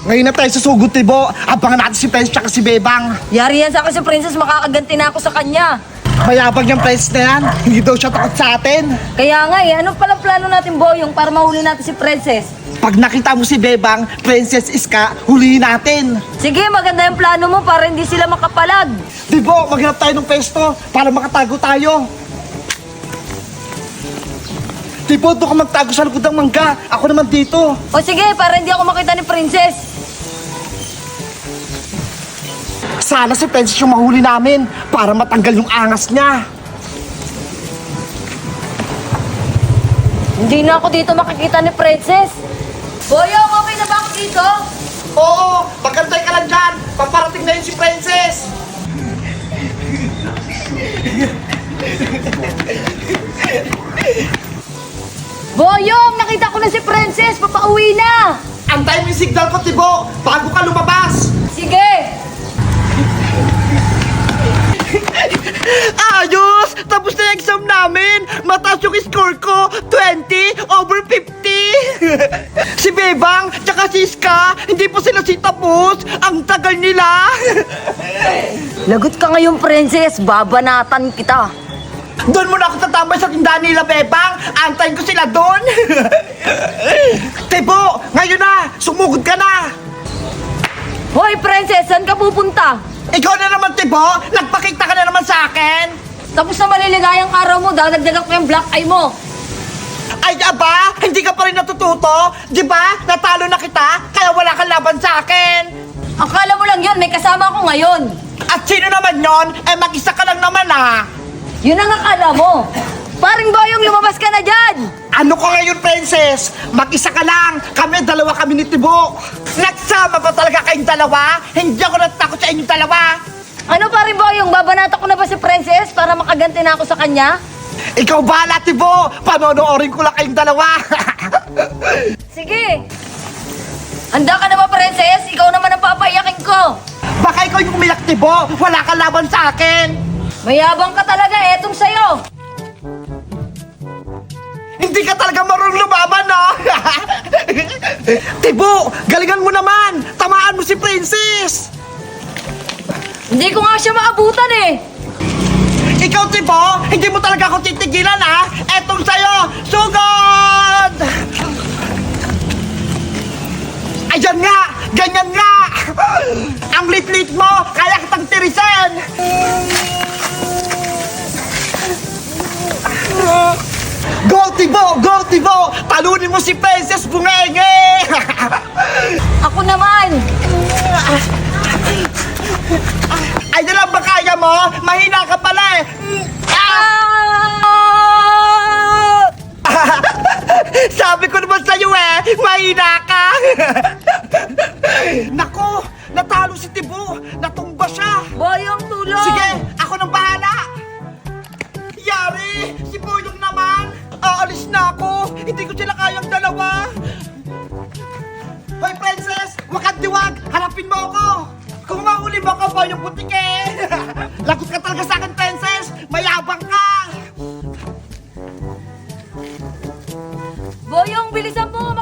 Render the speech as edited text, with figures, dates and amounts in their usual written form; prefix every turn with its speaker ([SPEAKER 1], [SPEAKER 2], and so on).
[SPEAKER 1] Ngayon na tayo susugod, Tibo. Abangan natin si Princess tsaka si Bebang.
[SPEAKER 2] Yari yan sa akin si Princess, makakaganti na ako sa kanya.
[SPEAKER 1] Mayabang yung Princess na yan. Hindi daw siya takot sa atin.
[SPEAKER 2] Kaya nga ano palang plano natin, Boyong, para mahuli natin si Princess?
[SPEAKER 1] Pag nakita mo si Bebang, Princess Iska, hulihin natin.
[SPEAKER 2] Sige, maganda yung plano mo para hindi sila makapalag.
[SPEAKER 1] Tibo, maghanap tayo ng pwesto para makatago tayo. Tibo, doon ka magtago sa likod ng mangga. Ako naman dito.
[SPEAKER 2] O sige, para hindi ako makita ni Princess.
[SPEAKER 1] Sana si Princess yung mahuli namin para matanggal yung angas niya.
[SPEAKER 2] Hindi na ako dito makikita ni Princess. Boyong, okay na ba ako dito?
[SPEAKER 1] Oo, magantay ka lang dyan. Paparating na yun si Princess.
[SPEAKER 2] Boyong, nakita ko na si Princess, papauwi na.
[SPEAKER 1] Antay mo yung signal ko, Tibo, bago ka lumabas.
[SPEAKER 2] Sige.
[SPEAKER 1] Ayos! Tapos na yung exam namin! Mataas yung score ko! 20/50! Si Bebang, tsaka si Iska, hindi pa sila tapos! Ang tagal nila!
[SPEAKER 2] Lagot ka ngayon, Princess. Babanatan kita.
[SPEAKER 1] Doon muna ako tatambay sa tindahan nila, Bebang! Antayin ko sila doon! Tebo, ngayon na! Sumugod ka na!
[SPEAKER 2] Hoy, Princess, saan ka pupunta?
[SPEAKER 1] Ikaw na naman, Tebo! Nagpakita ka na naman sa akin!
[SPEAKER 2] Tapos na maliligayang araw mo, dadagdagan ko yung black eye mo.
[SPEAKER 1] Ay, aba! Hindi ka pa rin natututo? Di ba? Natalo na kita, kaya wala kang laban sa akin!
[SPEAKER 2] Akala mo lang yun, may kasama ako ngayon.
[SPEAKER 1] At sino naman yon? Eh, mag-isa ka lang naman, ah!
[SPEAKER 2] Yun ang akala mo. Paring Boyong, lumabas ka na dyan.
[SPEAKER 1] Ano ko ngayon, Princess? Mag-isa ka lang. Dalawa kami ni Tibo. Nagsama ba talaga kayong dalawa? Hindi ako natakot sa inyong dalawa.
[SPEAKER 2] Ano paring Boyong, babanata ko na ba si Princess para makaganti na ako sa kanya?
[SPEAKER 1] Ikaw bahala, Tibo. Panonoorin ko lang kayong dalawa.
[SPEAKER 2] Sige. Handa ka na ba, Princess? Ikaw naman ang papayakin ko.
[SPEAKER 1] Baka ikaw yung umiyak, Tibo. Wala kang laban sa akin.
[SPEAKER 2] Mayabang ka talaga, etong sa'yo.
[SPEAKER 1] Hindi ka talaga marunong lumaban, no? Tibo, galingan mo naman. Tamaan mo si Princess.
[SPEAKER 2] Hindi ko nga siya maabutan eh.
[SPEAKER 1] Ikaw, Tibo, hindi mo talaga ako titigilan, ha? Etong sa'yo, sugod! Ayan nga! Ganyan nga! Ang lit-lit mo, kaya kitang tirisin! Go, Tibo! Go, Tibo! Talunin mo si Princess Bungenge!
[SPEAKER 2] Ako naman.
[SPEAKER 1] Ay, nalang ba kaya mo? Mahina ka pala eh! Sabi ko naman sa'yo eh, mahina ka! Nako, natalo si Tibo! Natumba siya!
[SPEAKER 2] Boyong, tulong.
[SPEAKER 1] Sige, ako nang bahala! Yari! Si Boyong naman! Aalis na ako! Hindi ko sila kayang dalawa! Hoy, Princess! Wakad diwag! Harapin mo ako! Kung mahuli mo ako, Boyong Butike! Lagot ka talaga sa akin, Princess! Mayabang ka!
[SPEAKER 2] Boyong, bilisan mo.